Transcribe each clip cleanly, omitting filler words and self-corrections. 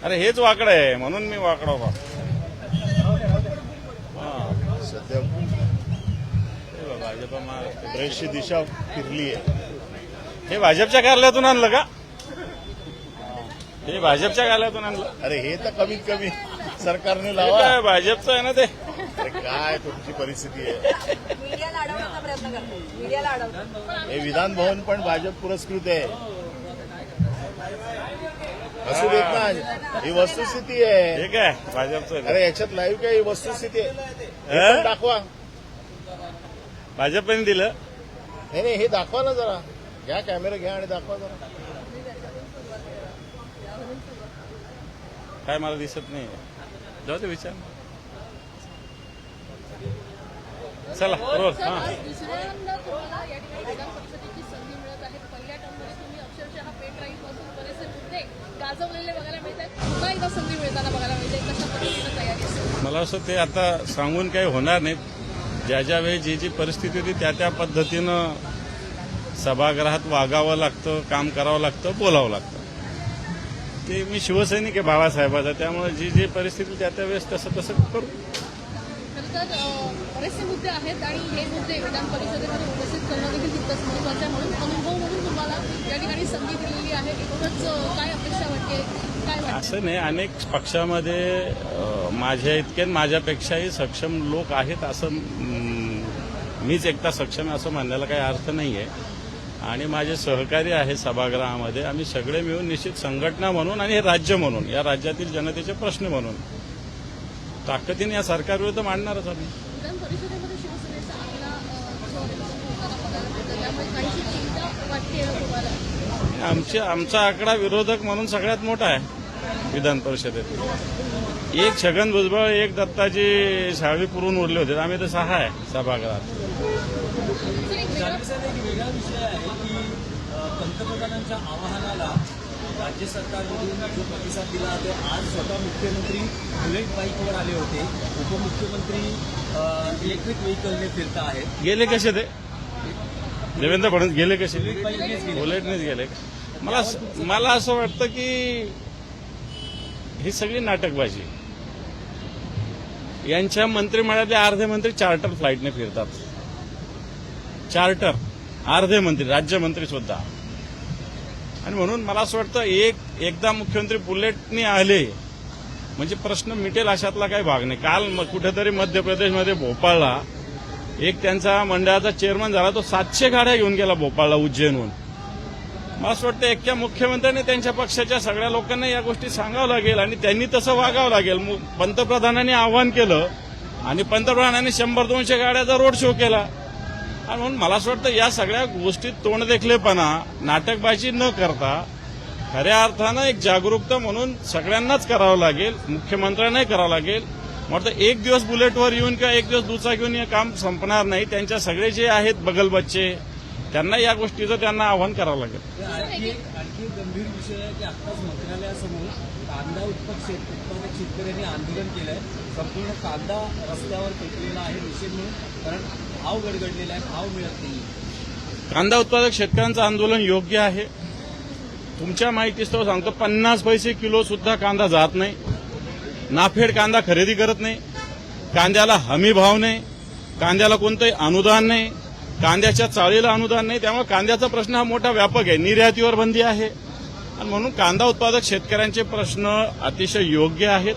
अरे हेच वाकडं आहे म्हणून मी वाकडा बा. सध्या भाजप महाराष्ट्र बरीचशी दिशा फिरली आहे. हे भाजपच्या कार्यालयातून आणलं का? हे भाजपच्या कार्यालयातून आणलं. अरे हे तर कमीत कमी सरकारने हे लावा. काय भाजपचं आहे ना ते. अरे काय तुमची परिस्थिती आहे. मीडियाला अडवण्याचा प्रयत्न करतो. मीडियाला अडवतो. हे विधान भवन पण भाजप पुरस्कृत आहे. असू देत ना, ही वस्तुस्थिती आहे. हे काय भाजपचं आहे अरे ते. याच्यात लाईव्ह काय ही वस्तुस्थिती आहे. हे हे? पण दाखवा. भाजपने दिलं. नाही हे दाखवा ना जरा. घ्या कॅमेरा घ्या आणि दाखवा जरा. काय मला दिसत नाही. जाऊ दे विचार. चला रोल. हा दुसऱ्यांदा तुम्हाला या ठिकाणी विधान परिषदेची संधी मिळत आहे. पहिल्या टर्ममध्ये तुम्ही अक्षरशः पेन ड्राईव्ह पासून बरेचसे मुद्दे गाजवलेले बघायला मिळत आहेत. पुन्हा एकदा संधी मिळताना बघायला मिळते. कशा पद्धतीनं तयारी असेल? मला असं ते आता सांगून काही होणार नाही. ज्या ज्या वेळी जी जी परिस्थिती होती त्या त्या पद्धतीनं सभागृहात वागावं लागतं, काम करावं लागतं, बोलावं लागतं. ते मी शिवसैनिक आहे बाळासाहेबाचा, त्यामुळे जी जी परिस्थिती त्या त्या वेळेस तसं तसं करू. खरं तर बरेचसे मुद्दे आहेत आणि हे मुद्दे विधान परिषदेमध्ये उपस्थित करणं देखील तितकंच महत्त्वाचं आहे. म्हणून अनुभव म्हणून तुम्हाला या ठिकाणी संधी दिलेली आहे. एकूणच काय अपेक्षा वाटते, काय वाटतं? असं नाही, अनेक पक्षामध्ये माझ्या इतके माझ्यापेक्षाही सक्षम लोक आहेत. असं मीच एकटा सक्षम आहे असं म्हणण्याला काही अर्थ नाही आहे. आणि माझे सहकारी आहे सभागृहामध्ये. आम्ही सगळे मिळून निश्चित संघटना म्हणून आणि हे राज्य म्हणून, या राज्यातील जनतेचे प्रश्न म्हणून ताकदीने या सरकारविरुद्ध मांडणारच आम्ही. विधान परिषदेमध्ये शिवसेनेचा आकडा जो होताना बघायला मिळतो, त्यामुळे काहीशी चिंता वाटते तुम्हाला? आमचा आकडा विरोधक म्हणून सगळ्यात मोठा आहे विधान परिषदेत. एक छगन भुजबळ, एक दत्ताजी साळवी पुरून उरले होते. आम्ही तर 6 आहे सभागृहात. एक वेगळा विषय आहे की पंतप्रधानांच्या आवाहनाला राज्य सरकारमधून जो प्रतिसाद दिला तो आज स्वतः मुख्यमंत्री बुलेट बाईकवर आले होते. उपमुख्यमंत्री इलेक्ट्रिक व्हेकलने फिरता आहेत. गेले कसे ते देवेंद्र फडणवीस गेले कसे? बुलेट बाईकनेच गेले. बुलेटनेच गेले. मला असं वाटतं की ही सगळी नाटकबाजी. यांच्या मंत्रिमंडळातले अर्धे मंत्री चार्टर फ्लाईटने फिरतात. चार्टर अर्धे मंत्री, राज्यमंत्री सुद्धा. आणि म्हणून मला असं वाटतं एकदा मुख्यमंत्री बुलेटने आले म्हणजे प्रश्न मिटेल अशातला काही भाग नाही. काल कुठेतरी मध्य प्रदेशमध्ये भोपाळला एक त्यांचा मंडळाचा चेअरमन झाला, तो 700 गाड्या घेऊन गेला भोपाळला उज्जैनहून. मला असं वाटतं एकट्या मुख्यमंत्र्यांनी त्यांच्या पक्षाच्या सगळ्या लोकांना या गोष्टी सांगावं लागेल आणि त्यांनी तसं वागावं लागेल. पंतप्रधानांनी आवाहन केलं आणि पंतप्रधानांनी 100-200 गाड्याचा रोड शो केला. आणि म्हणून मला असं वाटतं या सगळ्या गोष्टीत तोंडदेखलेपणा, नाटकबाजी न करता खऱ्या अर्थानं एक जागरूकता म्हणून सगळ्यांनाच करावं लागेल, मुख्यमंत्र्यांनाही करावं लागेल. म्हटलं एक दिवस बुलेटवर येऊन किंवा एक दिवस दुचाकी घेऊन हे काम संपणार नाही. त्यांच्या सगळे जे आहेत बगल बच्चे, त्यांना या गोष्टीचं त्यांना आव्हान करावं लागेल. आणखी एक गंभीर विषय आहे की आत्ताच मंत्रालयासमोर कांदा उत्पादक शेतकऱ्यांनी आंदोलन केलंय. संपूर्ण कांदा रस्त्यावर फेकलेला आहे निषेध म्हणून, कारण भाव गडगडलेला आहे, भाव मिळत नाही. कांदा उत्पादक शेतकऱ्यांचं आंदोलन योग्य आहे. तुमच्या माहितीस्तव सांगतो 50 पैसे किलो सुद्धा कांदा जात नाही. नाफेड कांदा खरेदी करत नाही. कांद्याला हमी भाव नाही. कांद्याला कोणतंही अनुदान नाही. कांद्याच्या चाळीला अनुदान नाही. त्यामुळे कांद्याचा प्रश्न हा मोठा व्यापक आहे. निर्यातीवर बंदी आहे आणि म्हणून कांदा उत्पादक शेतकऱ्यांचे प्रश्न अतिशय योग्य आहेत.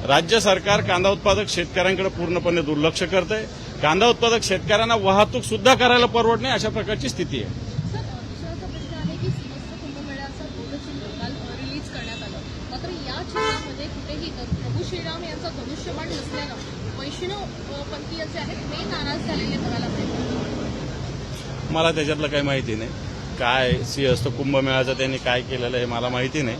राज्य सरकार कांदा उत्पादक शेतकऱ्यांकडे पूर्णपणे दुर्लक्ष करतंय. कांदा उत्पादक शेतकऱ्यांना वाहतूक सुद्धा करायला परवडत नाही अशा प्रकारची स्थिती आहे. दुसरा प्रश्न आहे की समस्त कुंभमेळ्याचा बोधचिन्ह काल रिलीज करण्यात आलं. मात्र या चिन्हामध्ये कुठेही प्रभू श्रीराम यांचा धनुष्यबाण नसल्यानं वैष्णव पंथीय जे आहेत ते नाराज झालेले बघायला मिळतात. मला त्याच्यातलं काही माहिती नाही. काय सिंहस्थ कुंभमेळ्याचं त्यांनी काय केलेलं हे मला माहिती नाही.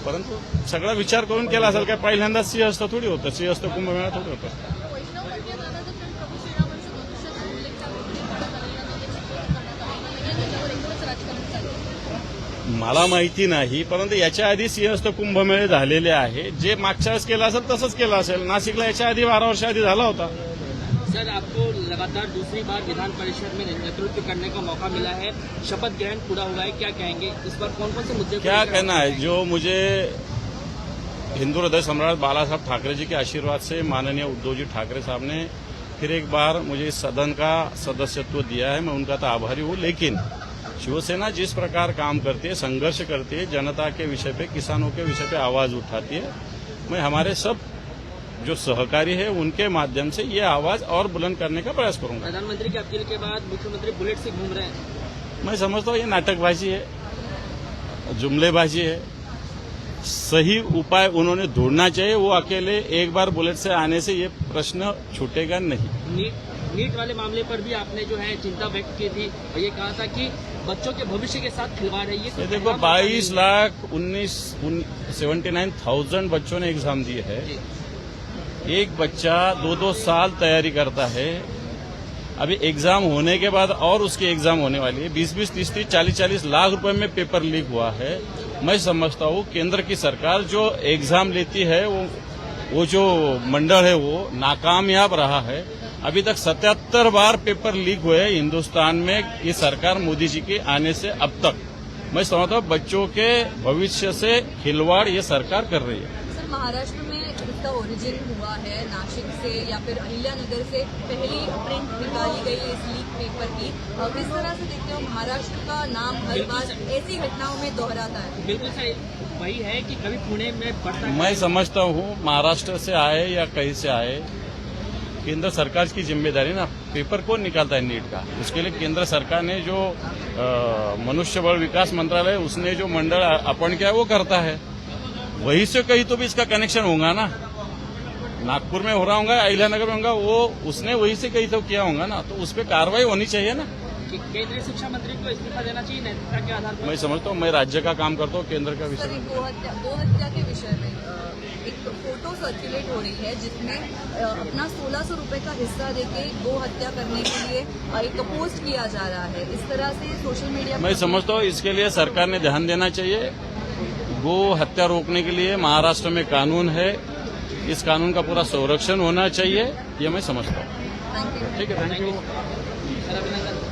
परंतु सगळा विचार करून केला असेल. काय पहिल्यांदाच सिंहस्थ थोडी होतं, सिंहस्थ कुंभमेळा थोडी होतं. वैष्णव पंथीय नाराज कारण प्रभू श्रीरामांचं धनुष्याचा उल्लेख त्यामध्ये करण्यात आलेला नाही, त्याची खोड करण्यात आलेली नाही. त्याच्यावर एकूणच राजकारण चालू. मला माहिती नाही. परंतु याच्या आधी सिंहस्थ कुंभमेळे झालेले आहे. जे मागच्या वेळेस केलं असेल तसंच केलं असेल. नाशिकला याच्या आधी 12 वर्ष आधी झाला होता. सर, आपको लगातार दूसरी बार विधान परिषद में नेतृत्व करने का मौका मिला है. शपथ ग्रहण पूरा हुआ है, क्या कहेंगे इस पर? कौन कौन से मुद्दे क्या कहना है, जो मुझे हिंदू हृदय सम्राट बाला साहब ठाकरे जी के आशीर्वाद से माननीय उद्धव जी ठाकरे साहब ने फिर एक बार मुझे इस सदन का सदस्यत्व दिया है। मैं उनका तो आभारी हूँ, लेकिन शिवसेना जिस प्रकार काम करती है, संघर्ष करती है, जनता के विषय पे, किसानों के विषय पे आवाज उठाती है, मैं हमारे सब जो सहकारी है उनके माध्यम से ये आवाज और बुलंद करने का प्रयास करूंगा। प्रधानमंत्री की अपील के बाद मुख्यमंत्री बुलेट से घूम रहे हैं। मैं समझता हूँ ये नाटकबाजी है, जुमलेबाजी है। सही उपाय उन्होंने ढूंढना चाहिए। वो अकेले एक बार बुलेट से आने से ये प्रश्न छूटेगा नहीं। नीट वाले मामले पर भी आपने जो है चिंता व्यक्त की थी और ये कहा था कि बच्चों के भविष्य के साथ खिलवाड़ है। ये देखो 22,79,000 बच्चों ने एग्जाम दिए है। एक बच्चा 2-2 साल तैयारी करता है। अभी एग्जाम होने के बाद और उसकी एग्जाम होने वाली है। 20-20, 30-30, 40-40 लाख रुपए में पेपर लीक हुआ है। मैं समझता हूँ केंद्र की सरकार जो एग्जाम लेती है वो जो मंडल है वो नाकामयाब रहा है। अभी तक 77 बार पेपर लीक हुए हैं हिंदुस्तान में। ये सरकार मोदी जी के आने से अब तक मैं समझता हूँ बच्चों के भविष्य से खिलवाड़ ये सरकार कर रही है। सर, महाराष्ट्र में इसका ओरिजिन हुआ है नासिक से या फिर अहिल्यानगर से पहली प्रिंट निकाली गई इस लीक पेपर की। किस तरह से देखते हो महाराष्ट्र का नाम हर बार ऐसी घटनाओं में दोहराता है? बिल्कुल सही वही है कि कभी पुणे में बढ़ता है। मैं समझता हूँ महाराष्ट्र से आए या कहीं से आए, केंद्र सरकार की जिम्मेदारी ना। पेपर कौन निकालता है नीट का? उसके लिए केंद्र सरकार ने जो मनुष्यबल विकास मंत्रालय उसने जो मंडल अपॉइंट किया है वो करता है। वहीं से कहीं तो भी इसका कनेक्शन होगा ना। नागपुर में हो रहा होगा, अहिल्यानगर में होगा, वो उसने वहीं से कहीं तो किया होगा ना। तो उस पर कार्रवाई होनी चाहिए ना। केंद्रीय शिक्षा मंत्री को इस्तीफा देना चाहिए नैतिकता के आधार पर। मैं समझता हूँ मैं राज्य का काम करता हूँ, केंद्र का विषय। सर, गोहत्या के विषय में एक फोटो सर्कुलेट हो रही है जिसमें अपना 1600 रुपए का हिस्सा देके गो हत्या करने के लिए एक पोस्ट किया जा रहा है। इस तरह से सोशल मीडिया मैं समझता हूँ इसके लिए सरकार ने ध्यान देना चाहिए। गो हत्या रोकने के लिए महाराष्ट्र में कानून है। इस कानून का पूरा संरक्षण होना चाहिए, ये मैं समझता हूँ। Thank you. ठीक है, थैंक यू। सर, अभिनंदन।